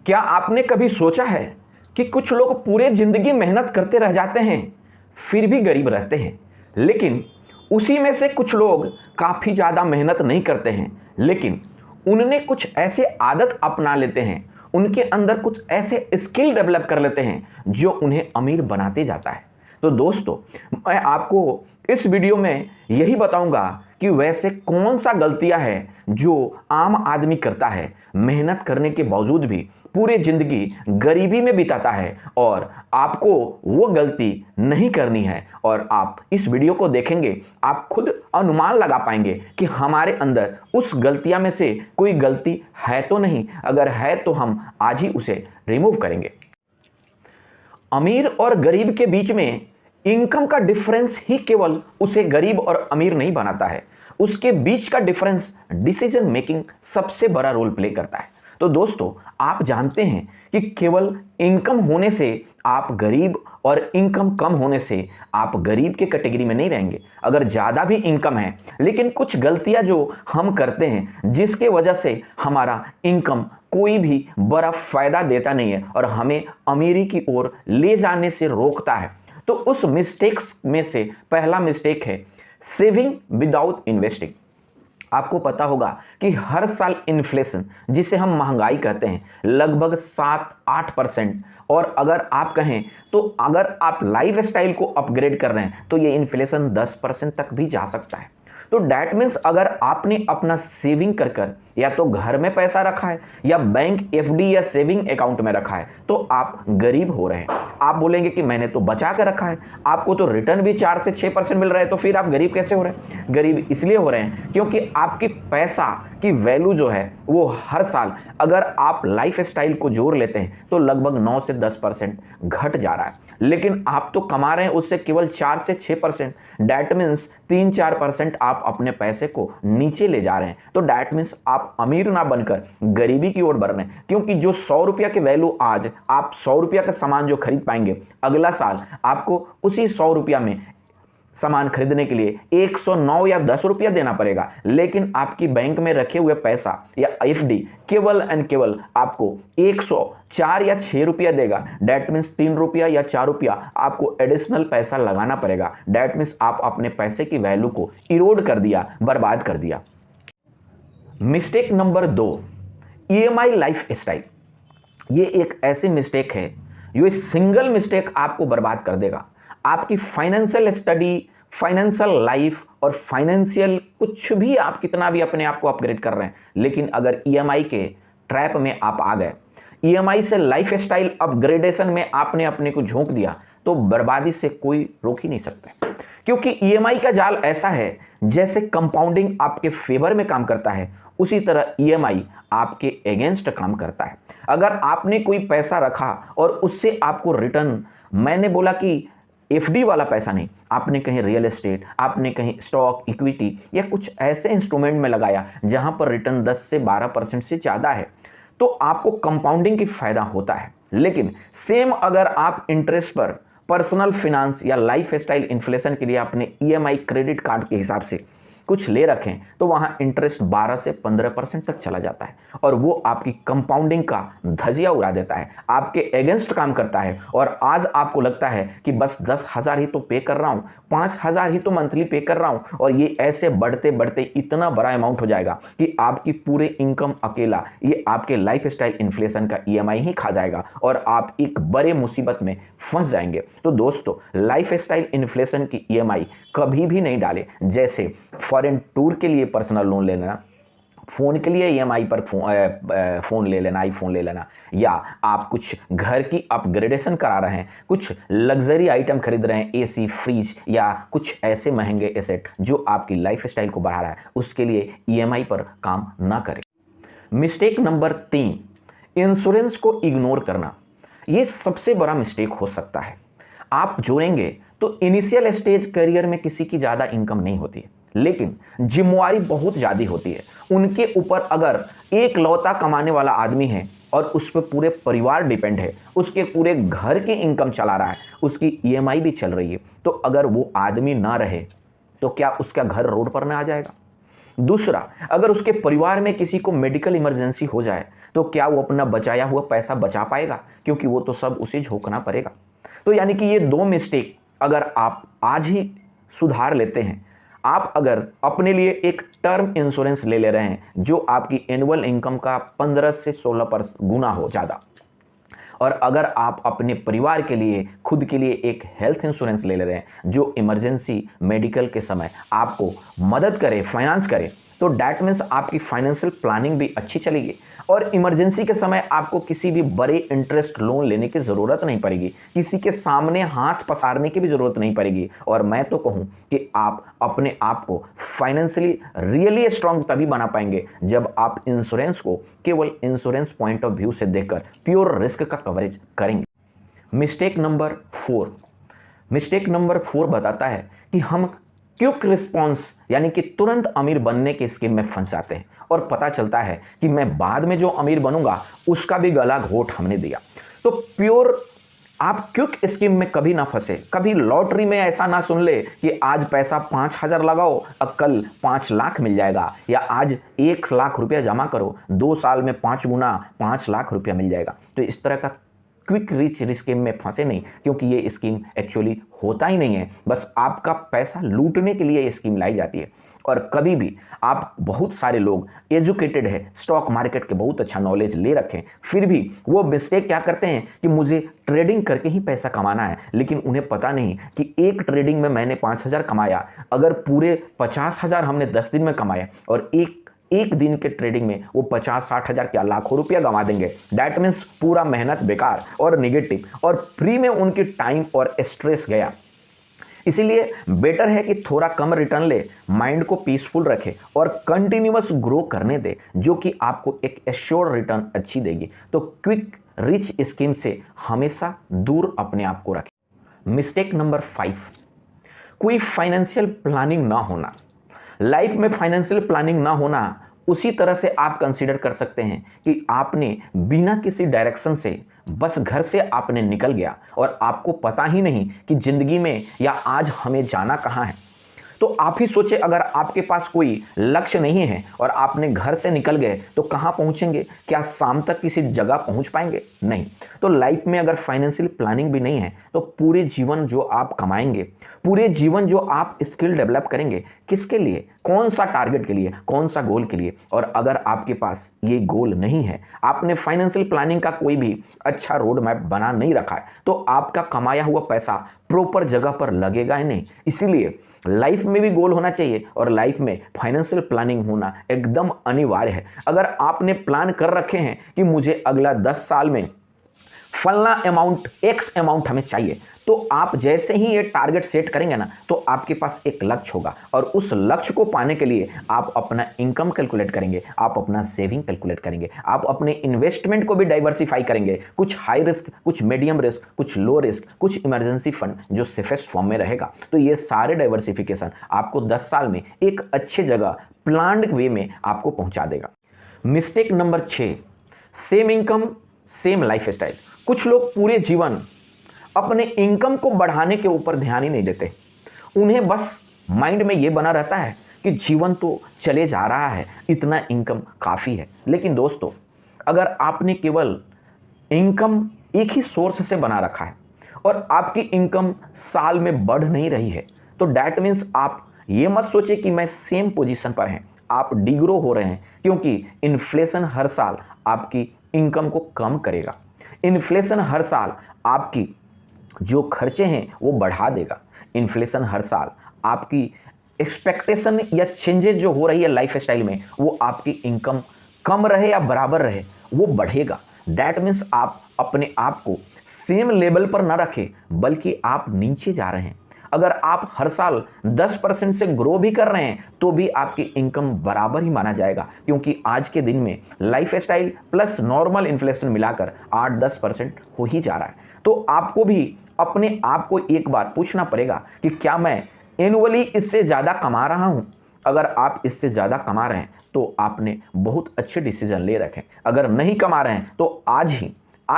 क्या आपने कभी सोचा है कि कुछ लोग पूरे जिंदगी मेहनत करते रह जाते हैं फिर भी गरीब रहते हैं, लेकिन उसी में से कुछ लोग काफ़ी ज़्यादा मेहनत नहीं करते हैं लेकिन उनमें कुछ ऐसे आदत अपना लेते हैं, उनके अंदर कुछ ऐसे स्किल डेवलप कर लेते हैं जो उन्हें अमीर बनाते जाता है। तो दोस्तों, मैं आपको इस वीडियो में यही बताऊंगा कि वैसे कौन सा गलतियां हैं जो आम आदमी करता है, मेहनत करने के बावजूद भी पूरे जिंदगी गरीबी में बिताता है, और आपको वो गलती नहीं करनी है। और आप इस वीडियो को देखेंगे, आप खुद अनुमान लगा पाएंगे कि हमारे अंदर उस गलतियां में से कोई गलती है तो नहीं। अगर है तो हम आज ही उसे रिमूव करेंगे। अमीर और गरीब के बीच में इनकम का डिफरेंस ही केवल उसे गरीब और अमीर नहीं बनाता है, उसके बीच का डिफरेंस डिसीजन मेकिंग सबसे बड़ा रोल प्ले करता है। तो दोस्तों, आप जानते हैं कि केवल इनकम होने से आप गरीब और इनकम कम होने से आप गरीब के कैटेगरी में नहीं रहेंगे। अगर ज़्यादा भी इनकम है लेकिन कुछ गलतियां जो हम करते हैं जिसके वजह से हमारा इनकम कोई भी बड़ा फायदा देता नहीं है और हमें अमीरी की ओर ले जाने से रोकता है, तो उस मिस्टेक्स में से पहला मिस्टेक है सेविंग विदाउट इन्वेस्टिंग। आपको पता होगा कि हर साल इन्फ्लेशन, जिसे हम महंगाई कहते हैं, लगभग 7-8%, और अगर आप कहें तो अगर आप लाइफ स्टाइल को अपग्रेड कर रहे हैं तो ये इन्फ्लेशन 10% तक भी जा सकता है। तो डैट मीन्स अगर आपने अपना सेविंग कर कर या तो घर में पैसा रखा है या बैंक एफडी या सेविंग अकाउंट में रखा है तो आप गरीब हो रहे हैं। आप बोलेंगे कि मैंने तो बचा कर रखा है, आपको तो रिटर्न भी 4 से 6% मिल रहा है, तो फिर आप गरीब कैसे हो रहे हैं? गरीब इसलिए हो रहे हैं क्योंकि आपकी पैसा की वैल्यू जो है वो हर साल अगर आप लाइफ स्टाइल को जोड़ लेते हैं तो लगभग 9 से 10% घट जा रहा है, लेकिन आप तो कमा रहे हैं उससे केवल 4 से 6%। डैट मीन्स 3-4% आप अपने पैसे को नीचे ले जा रहे हैं। तो डैट मीन्स आप अमीर ना बनकर गरीबी की ओर बढ़ रहे हैं, क्योंकि जो 100 रुपया की वैल्यू आज आप 100 रुपया का सामान जो खरीद पाएंगे, अगला साल आपको उसी 100 रुपया में सामान खरीदने के लिए 109 या 10 रुपया देना पड़ेगा। लेकिन आपकी बैंक में रखे हुए पैसा या एफडी केवल एंड केवल आपको 104 या 6 रुपया देगा। डैट मीन्स 3 रुपया या 4 रुपया आपको एडिशनल पैसा लगाना पड़ेगा। डैट मीन्स आप अपने पैसे की वैल्यू को इरोड कर दिया, बर्बाद कर दिया। Mistake number 2, EMI life style. ये एक ऐसी मिस्टेक है जो सिंगल मिस्टेक आपको बर्बाद कर देगा। आपकी फाइनेंशियल स्टडी, फाइनेंशियल लाइफ और फाइनेंशियल कुछ भी, आप कितना भी अपने आप को अपग्रेड कर रहे हैं, लेकिन अगर ईएमआई के ट्रैप में आप आ गए, ईएमआई से लाइफ स्टाइल अपग्रेडेशन में आपने अपने को झोंक दिया, तो बर्बादी से कोई रोक ही नहीं सकता। क्योंकि ईएमआई का जाल ऐसा है, जैसे कंपाउंडिंग आपके फेवर में काम करता है, उसी तरह ईएमआई आपके अगेंस्ट काम करता है। अगर आपने कोई पैसा रखा और उससे आपको रिटर्न, मैंने बोला कि एफडी वाला पैसा नहीं, आपने कहीं रियल एस्टेट, आपने कहीं स्टॉक, इक्विटी या कुछ ऐसे इंस्ट्रूमेंट में लगाया जहां पर रिटर्न 10 से 12% से ज़्यादा है, तो आपको कंपाउंडिंग की फायदा होता है। लेकिन सेम अगर आप इंटरेस्ट पर पर्सनल फिनांस या लाइफ स्टाइल इन्फ्लेशन के लिए अपने ईएमआई क्रेडिट कार्ड के हिसाब से कुछ ले रखें तो वहां इंटरेस्ट 12 से 15% तक चला जाता है, और वो आपकी कंपाउंडिंग का धजिया उड़ा देता है, आपके अगेंस्ट काम करता है। और आज आपको लगता है कि बस 10,000 ही तो पे कर रहा हूं, 5,000 ही तो मंथली पे कर रहा हूं, और ये ऐसे बढ़ते बढ़ते इतना बड़ा अमाउंट हो जाएगा कि आपकी पूरे इनकम अकेला ये आपके लाइफ स्टाइल इन्फ्लेशन का ईएमआई ही खा जाएगा और आप एक बड़े मुसीबत में फंस जाएंगे। तो दोस्तों, लाइफ स्टाइल इन्फ्लेशन की ईएमआई कभी भी नहीं डाले। जैसे फॉरेन टूर के लिए पर्सनल लोन ले लेना, फ़ोन के लिए ईएमआई पर फ़ोन ले लेना, आईफोन ले लेना, या आप कुछ घर की अपग्रेडेशन करा रहे हैं, कुछ लग्जरी आइटम खरीद रहे हैं, एसी, फ्रिज या कुछ ऐसे महंगे एसेट जो आपकी लाइफ स्टाइल को बढ़ा रहा है, उसके लिए ईएमआई पर काम ना करें। मिस्टेक नंबर 3, इंश्योरेंस को इग्नोर करना। ये सबसे बड़ा मिस्टेक हो सकता है। आप जोड़ेंगे तो इनिशियल स्टेज करियर में किसी की ज़्यादा इनकम नहीं होती है, लेकिन जिम्मेवारी बहुत ज़्यादा होती है। उनके ऊपर अगर एक लौता कमाने वाला आदमी है और उस पर पूरे परिवार डिपेंड है, उसके पूरे घर की इनकम चला रहा है, उसकी ईएमआई भी चल रही है, तो अगर वो आदमी ना रहे तो क्या उसका घर रोड पर ना आ जाएगा? दूसरा, अगर उसके परिवार में किसी को मेडिकल इमरजेंसी हो जाए तो क्या वो अपना बचाया हुआ पैसा बचा पाएगा, क्योंकि वो तो सब उसे झोंकना पड़ेगा। तो यानी कि ये 2 मिस्टेक अगर आप आज ही सुधार लेते हैं, आप अगर अपने लिए एक टर्म इंश्योरेंस ले ले रहे हैं जो आपकी एनुअल इनकम का 15 से 16% गुना हो ज़्यादा, और अगर आप अपने परिवार के लिए, खुद के लिए एक हेल्थ इंश्योरेंस ले रहे हैं जो इमरजेंसी मेडिकल के समय आपको मदद करे, फाइनेंस करे, तो डैट मीन्स आपकी फाइनेंशियल प्लानिंग भी अच्छी चलेगी और इमरजेंसी के समय आपको किसी भी बड़े इंटरेस्ट लोन लेने की ज़रूरत नहीं पड़ेगी, किसी के सामने हाथ पसारने की भी ज़रूरत नहीं पड़ेगी। और मैं तो कहूँ कि आप अपने आप को फाइनेंशियली रियली स्ट्रांग तभी बना पाएंगे जब आप इंश्योरेंस को केवल इंश्योरेंस पॉइंट ऑफ व्यू से देखकर प्योर रिस्क का कवरेज करेंगे। मिस्टेक नंबर 4 बताता है कि हम क्विक रिस्पॉन्स यानी कि तुरंत अमीर बनने की स्कीम में फंस जाते हैं और पता चलता है कि मैं बाद में जो अमीर बनूंगा उसका भी गला घोट हमने दिया। तो प्योर आप क्विक स्कीम में कभी ना फंसे, कभी लॉटरी में ऐसा ना सुन ले कि आज पैसा 5,000 लगाओ और कल 5 लाख मिल जाएगा, या आज 1 लाख रुपया जमा करो 2 साल में 5 गुना 5 लाख रुपया मिल जाएगा। तो इस तरह का क्विक रिच स्कीम में फंसे नहीं, क्योंकि ये स्कीम एक्चुअली होता ही नहीं है, बस आपका पैसा लूटने के लिए ये स्कीम लाई जाती है। और कभी भी आप, बहुत सारे लोग एजुकेटेड है, स्टॉक मार्केट के बहुत अच्छा नॉलेज ले रखें, फिर भी वो मिस्टेक क्या करते हैं कि मुझे ट्रेडिंग करके ही पैसा कमाना है, लेकिन उन्हें पता नहीं कि एक ट्रेडिंग में मैंने 5,000 कमाया, अगर पूरे 50,000 हमने 10 दिन में कमाया और एक दिन के ट्रेडिंग में वो 50-60 हज़ार क्या लाखों रुपया गंवा देंगे। डैट मीन्स पूरा मेहनत बेकार और निगेटिव, और फ्री में उनकी टाइम और स्ट्रेस गया। इसीलिए बेटर है कि थोड़ा कम रिटर्न ले, माइंड को पीसफुल रखे और कंटिन्यूअस ग्रो करने दे, जो कि आपको एक एश्योर्ड रिटर्न अच्छी देगी। तो क्विक रिच स्कीम से हमेशा दूर अपने आप को रखें। मिस्टेक नंबर 5, कोई फाइनेंशियल प्लानिंग ना होना। लाइफ में फाइनेंशियल प्लानिंग ना होना उसी तरह से आप कंसीडर कर सकते हैं कि आपने बिना किसी डायरेक्शन से बस घर से आपने निकल गया और आपको पता ही नहीं कि जिंदगी में या आज हमें जाना कहाँ है। तो आप ही सोचे, अगर आपके पास कोई लक्ष्य नहीं है और आपने घर से निकल गए तो कहाँ पहुँचेंगे? क्या शाम तक किसी जगह पहुँच पाएंगे? नहीं। तो लाइफ में अगर फाइनेंशियल प्लानिंग भी नहीं है तो पूरे जीवन जो आप कमाएंगे, पूरे जीवन जो आप स्किल डेवलप करेंगे, किसके लिए, कौन सा टारगेट के लिए, कौन सा गोल के लिए? और अगर आपके पास ये गोल नहीं है, आपने फाइनेंशियल प्लानिंग का कोई भी अच्छा रोड मैप बना नहीं रखा है, तो आपका कमाया हुआ पैसा प्रॉपर जगह पर लगेगा ही नहीं। इसीलिए लाइफ में भी गोल होना चाहिए और लाइफ में फाइनेंशियल प्लानिंग होना एकदम अनिवार्य है। अगर आपने प्लान कर रखे हैं कि मुझे अगला 10 साल में फलना अमाउंट, एक्स अमाउंट हमें चाहिए, तो आप जैसे ही ये टारगेट सेट करेंगे ना, तो आपके पास एक लक्ष्य होगा और उस लक्ष्य को पाने के लिए आप अपना इनकम कैलकुलेट करेंगे, आप अपना सेविंग कैलकुलेट करेंगे, आप अपने इन्वेस्टमेंट को भी डाइवर्सिफाई करेंगे, कुछ हाई रिस्क, कुछ मीडियम रिस्क, कुछ लो रिस्क, कुछ इमरजेंसी फंड जो सेफेस्ट फॉर्म में रहेगा। तो ये सारे डाइवर्सिफिकेशन आपको 10 साल में एक अच्छे जगह प्लान्ड वे में आपको पहुंचा देगा। Mistake number 6, same income same life style. कुछ लोग पूरे जीवन अपने इनकम को बढ़ाने के ऊपर ध्यान ही नहीं देते। उन्हें बस माइंड में ये बना रहता है कि जीवन तो चले जा रहा है, इतना इनकम काफ़ी है। लेकिन दोस्तों, अगर आपने केवल इनकम एक ही सोर्स से बना रखा है और आपकी इनकम साल में बढ़ नहीं रही है, तो डैट मीन्स आप ये मत सोचिए कि मैं सेम पोजीशन पर हैं, आप डिग्रो हो रहे हैं, क्योंकि इन्फ्लेशन हर साल आपकी इनकम को कम करेगा। इन्फ्लेशन हर साल आपकी जो खर्चे हैं वो बढ़ा देगा। इन्फ्लेशन हर साल आपकी एक्सपेक्टेशन या चेंजेस जो हो रही है लाइफ स्टाइल में, वो आपकी इनकम कम रहे या बराबर रहे, वो बढ़ेगा। डैट मीन्स आप अपने आप को सेम लेवल पर ना रखें, बल्कि आप नीचे जा रहे हैं। अगर आप हर साल 10% से ग्रो भी कर रहे हैं तो भी आपकी इनकम बराबर ही माना जाएगा, क्योंकि आज के दिन में life style plus normal inflation मिलाकर 8-10% हो ही जा रहा है। तो आपको भी अपने आप को एक बार पूछना पड़ेगा कि क्या मैं एनुअली इससे ज़्यादा कमा रहा हूँ? अगर आप इससे ज़्यादा कमा रहे हैं तो आपने बहुत अच्छे डिसीजन ले रखे। अगर नहीं कमा रहे हैं तो आज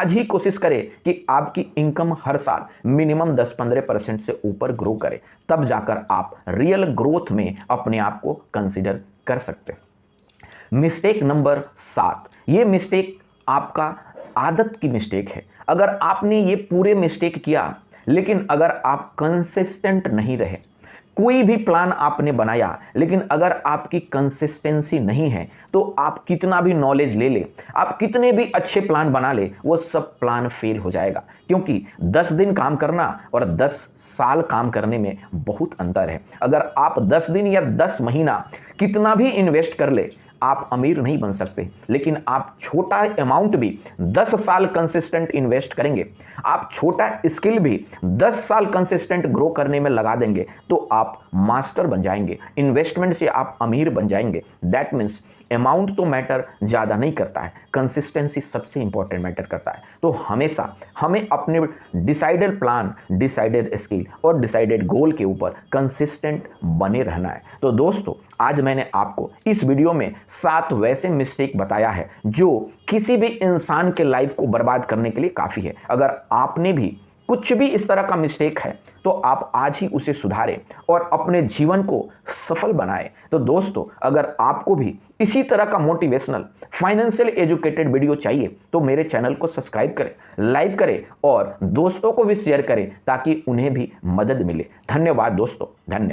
ही कोशिश करें कि आपकी इनकम हर साल मिनिमम 10-15% से ऊपर ग्रो करे, तब जाकर आप रियल ग्रोथ में अपने आप को कंसीडर कर सकते हैं। मिस्टेक नंबर 7, ये मिस्टेक आपका आदत की मिस्टेक है। अगर आपने ये पूरे मिस्टेक किया, लेकिन अगर आप कंसिस्टेंट नहीं रहे, कोई भी प्लान आपने बनाया लेकिन अगर आपकी कंसिस्टेंसी नहीं है, तो आप कितना भी नॉलेज ले ले, आप कितने भी अच्छे प्लान बना ले, वो सब प्लान फेल हो जाएगा। क्योंकि 10 दिन काम करना और 10 साल काम करने में बहुत अंतर है। अगर आप 10 दिन या 10 महीना कितना भी इन्वेस्ट कर ले, आप अमीर नहीं बन सकते। लेकिन आप छोटा अमाउंट भी 10 साल कंसिस्टेंट इन्वेस्ट करेंगे, आप छोटा स्किल भी 10 साल कंसिस्टेंट ग्रो करने में लगा देंगे, तो आप मास्टर बन जाएंगे। इन्वेस्टमेंट से आप अमीर बन जाएंगे। दैट मीन्स अमाउंट तो मैटर ज़्यादा नहीं करता है, कंसिस्टेंसी सबसे इंपॉर्टेंट मैटर करता है। तो हमेशा हमें अपने डिसाइडेड प्लान, डिसाइडेड स्किल और डिसाइडेड गोल के ऊपर कंसिस्टेंट बने रहना है। तो दोस्तों, आज मैंने आपको इस वीडियो में 7 वैसे मिस्टेक बताया है जो किसी भी इंसान के लाइफ को बर्बाद करने के लिए काफ़ी है। अगर आपने भी कुछ भी इस तरह का मिस्टेक है, तो आप आज ही उसे सुधारें और अपने जीवन को सफल बनाएं। तो दोस्तों, अगर आपको भी इसी तरह का मोटिवेशनल फाइनेंशियल एजुकेटेड वीडियो चाहिए, तो मेरे चैनल को सब्सक्राइब करें, लाइक करें और दोस्तों को भी शेयर करें, ताकि उन्हें भी मदद मिले। धन्यवाद दोस्तों, धन्यवाद।